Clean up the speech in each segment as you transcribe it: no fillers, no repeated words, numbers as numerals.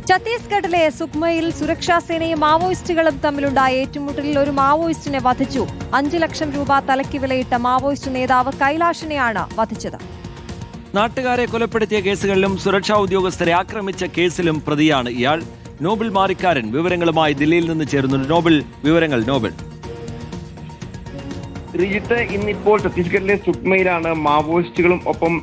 ഛത്തീസ്ഗഡിലെ സുക്മയിൽ സുരക്ഷാ സേനയും മാവോയിസ്റ്റുകളും തമ്മിലുണ്ടായ ഏറ്റുമുട്ടലിൽ ഒരു മാവോയിസ്റ്റിനെ വധിച്ചു. 5 ലക്ഷം രൂപ തലയ്ക്ക് വിലയിട്ട മാവോയിസ്റ്റ് നേതാവ് കൈലാഷിനെയാണ് വധിച്ചത്. നാട്ടുകാരെ കൊലപ്പെടുത്തിയ കേസുകളിലും സുരക്ഷാ ഉദ്യോഗസ്ഥരെ ആക്രമിച്ച കേസിലും പ്രതിയാണ് ഇയാൾ. നോബിൾ മാറിക്കാരൻ വിവരങ്ങളുമായി ദില്ലിയിൽ നിന്ന് ചേരുന്നുണ്ട്. വിവരങ്ങൾ നോബിൾ. ശ്രീജിത്ത്, ഇന്നിപ്പോൾ ഛത്തീസ്ഗഡിലെ സുക്മയിലാണ് മാവോയിസ്റ്റുകളും ഒപ്പം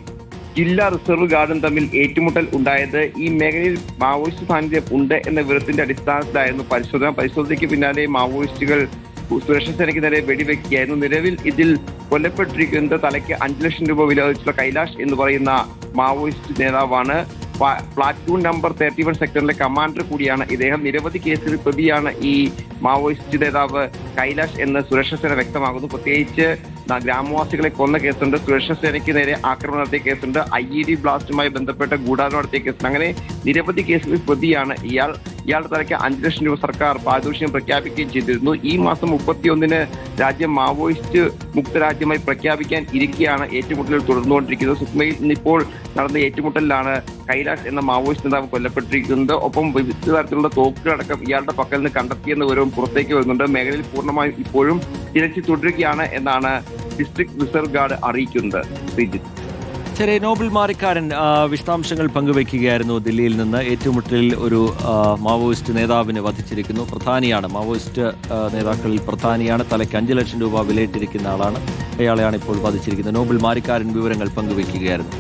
ജില്ലാ റിസർവ് ഗാർഡും തമ്മിൽ ഏറ്റുമുട്ടൽ ഉണ്ടായത്. ഈ മേഖലയിൽ മാവോയിസ്റ്റ് സാന്നിധ്യം ഉണ്ട് എന്ന വിവരത്തിന്റെ അടിസ്ഥാനത്തിലായിരുന്നു പരിശോധനയ്ക്ക് പിന്നാലെ മാവോയിസ്റ്റുകൾ സുരക്ഷാ സേനയ്ക്ക് നേരെ വെടിവെക്കുകയായിരുന്നു. നിലവിൽ ഇതിൽ കൊല്ലപ്പെട്ടിരിക്കുന്നത് തലയ്ക്ക് 5 ലക്ഷം രൂപ വില വെച്ചുള്ള കൈലാഷ് എന്ന് പറയുന്ന മാവോയിസ്റ്റ് നേതാവാണ്. പ്ലാറ്റൂൺ നമ്പർ 31 സെക്ടറിലെ കമാൻഡർ കൂടിയാണ് ഇദ്ദേഹം. നിരവധി കേസിൽ പ്രതിയാണ് ഈ മാവോയിസ്റ്റ് നേതാവ് കൈലാഷ് എന്ന് സുരക്ഷാ സേന വ്യക്തമാകുന്നു. പ്രത്യേകിച്ച് ഗ്രാമവാസികളെ കൊന്ന കേസുണ്ട്, സുരക്ഷാ സേനയ്ക്ക് നേരെ ആക്രമണം നടത്തിയ കേസുണ്ട്, IED ബ്ലാസ്റ്റുമായി ബന്ധപ്പെട്ട ഗൂഢാലോചന നടത്തിയ കേസുണ്ട്. അങ്ങനെ നിരവധി കേസുകളിൽ പ്രതിയാണ് ഇയാളുടെ തലയ്ക്ക് 5 ലക്ഷം രൂപ സർക്കാർ പാരിതോഷികം പ്രഖ്യാപിക്കുകയും ചെയ്തിരുന്നു. ഈ മാസം 31 രാജ്യം മാവോയിസ്റ്റ് മുക്ത രാജ്യമായി പ്രഖ്യാപിക്കാൻ ഇരിക്കെയാണ് ഏറ്റുമുട്ടലുകൾ തുടർന്നുകൊണ്ടിരിക്കുന്നത്. സുക്മയിൽ ഇന്നിപ്പോൾ നടന്ന ഏറ്റുമുട്ടലിലാണ് കൈലാഷ് എന്ന മാവോയിസ്റ്റ് നേതാവ് കൊല്ലപ്പെട്ടിരിക്കുന്നത്. ഒപ്പം വിവിധ തരത്തിലുള്ള തോക്കുകളടക്കം ഇയാളുടെ പക്കൽ നിന്ന് കണ്ടെത്തിയെന്ന വിവരവും പുറത്തേക്ക് വരുന്നുണ്ട്. മേഖലയിൽ പൂർണ്ണമായും ഇപ്പോഴും തിരച്ചിൽ തുടരുകയാണ് എന്നാണ് ഡിസ്ട്രിക്ട് റിസർവ് ഗാർഡ് അറിയിക്കുന്നത്. ശ്രീജിത്ത്. ശരി, നോബിൾ മാറിക്കാരൻ വിശദാംശങ്ങൾ പങ്കുവയ്ക്കുകയായിരുന്നു ദില്ലിയിൽ നിന്ന്. ഏറ്റുമുട്ടലിൽ ഒരു മാവോയിസ്റ്റ് നേതാവിനെ വധിച്ചിരിക്കുന്നു. പ്രധാനിയാണ്, മാവോയിസ്റ്റ് നേതാക്കളിൽ പ്രധാനിയാണ്. തലയ്ക്ക് 5 ലക്ഷം രൂപ വിലയിട്ടിരിക്കുന്ന ആളാണ്. അയാളെയാണ് ഇപ്പോൾ വധിച്ചിരിക്കുന്നത്. നോബിൾ മാറിക്കാരൻ വിവരങ്ങൾ പങ്കുവയ്ക്കുകയായിരുന്നു.